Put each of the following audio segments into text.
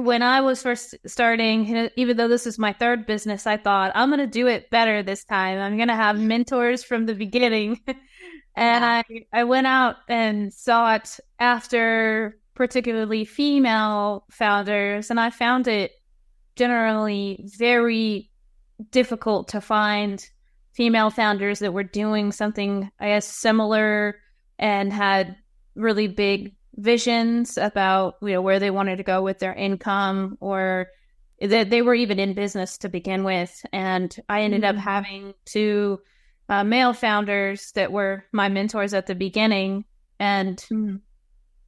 when I was first starting, even though this is my third business, I thought I'm going to do it better this time. I'm going to have mentors from the beginning. And I went out and sought after particularly female founders, and I found it generally very difficult to find female founders that were doing something, I guess, similar and had really big visions about, you know, where they wanted to go with their income, or that they were even in business to begin with. And I ended up having two male founders that were my mentors at the beginning. And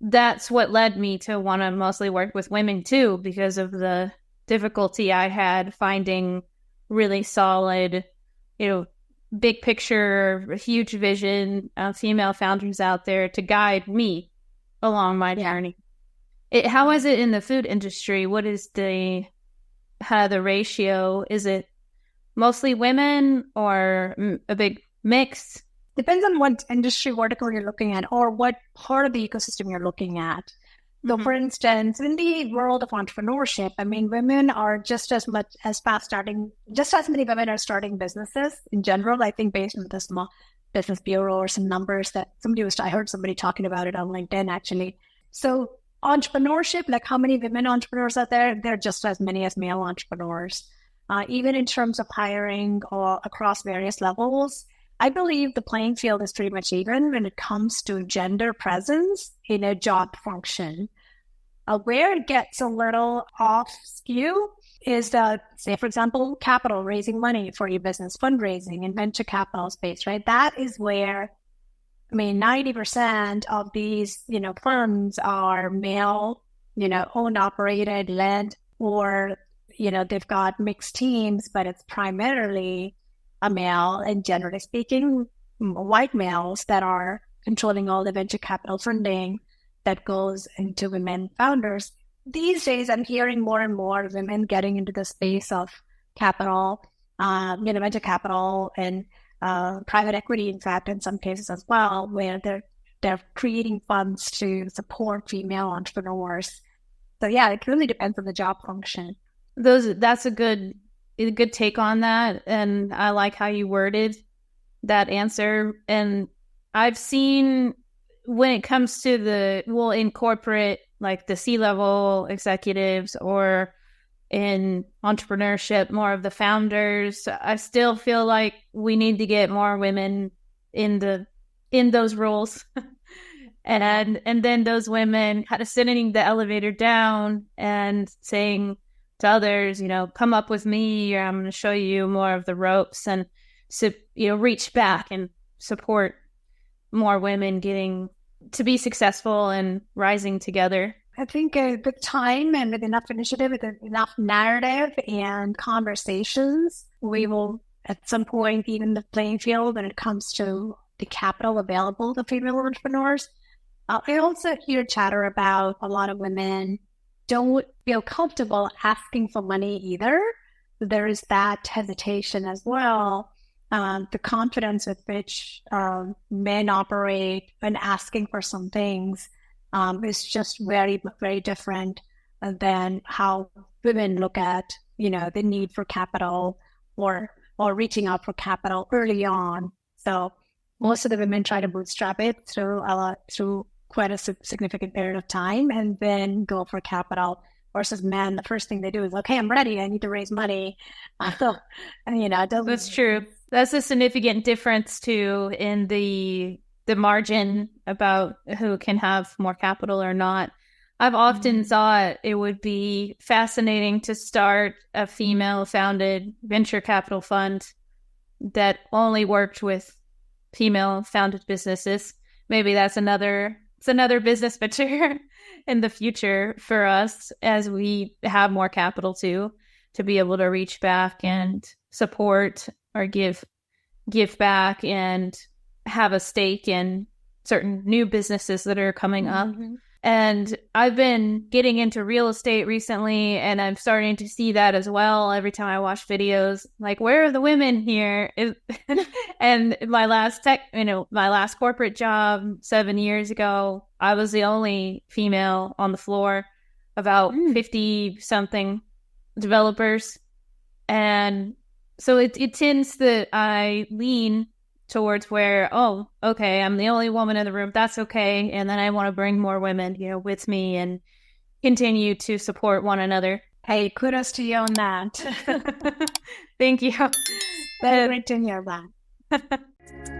that's what led me to want to mostly work with women too, because of the difficulty I had finding really solid, you know, big picture, huge vision female founders out there to guide me along my journey. How is it in the food industry? What is the ratio? Is it mostly women or a big mix? Depends on what industry vertical you're looking at or what part of the ecosystem you're looking at. So, for instance, in the world of entrepreneurship, I mean, women are just as many women are starting businesses in general. I think based on the Small Business Bureau or some numbers that I heard somebody talking about it on LinkedIn actually. So entrepreneurship, like how many women entrepreneurs are there? There are just as many as male entrepreneurs. Even in terms of hiring or across various levels, I believe the playing field is pretty much even when it comes to gender presence in a job function. Where it gets a little off skew is say, for example, capital, raising money for your business, fundraising and venture capital space, right? That is where, I mean, 90% of these, you know, firms are male, you know, owned, operated, led, or, you know, they've got mixed teams, but it's primarily a male, and generally speaking, white males that are controlling all the venture capital funding that goes into women founders. These days, I'm hearing more and more women getting into the space of capital, venture capital and private equity, in fact, in some cases as well, where they're creating funds to support female entrepreneurs. So yeah, it really depends on the job function. That's a good take on that, and I like how you worded that answer. And I've seen when it comes to in corporate, like the C-level executives or in entrepreneurship, more of the founders, I still feel like we need to get more women in those roles. and then those women kind of sending the elevator down and saying to others, you know, come up with me, or I'm going to show you more of the ropes, and so, you know, reach back and support more women getting to be successful and rising together. I think with time and with enough initiative, with enough narrative and conversations, we will at some point even the playing field when it comes to the capital available to female entrepreneurs. I also hear chatter about a lot of women don't feel comfortable asking for money either. There is that hesitation as well. The confidence with which men operate when asking for some things is just very, very different than how women look at, you know, the need for capital or reaching out for capital early on. So most of the women try to bootstrap it through quite a significant period of time and then go for capital. Versus men, the first thing they do is, okay, I'm ready. I need to raise money. That's true. That's a significant difference too in the margin about who can have more capital or not. I've often thought it would be fascinating to start a female-founded venture capital fund that only worked with female-founded businesses. Maybe that's another business venture in the future for us as we have more capital to be able to reach back and support or give back and have a stake in certain new businesses that are coming up. And I've been getting into real estate recently, and I'm starting to see that as well. Every time I watch videos, like, where are the women here? And my last corporate job 7 years ago, I was the only female on the floor. about 50 something developers. And so it tends that I lean towards where, oh, okay, I'm the only woman in the room. That's okay. And then I want to bring more women, with me and continue to support one another. Hey, kudos to you on that. Thank you. Very great to hear that.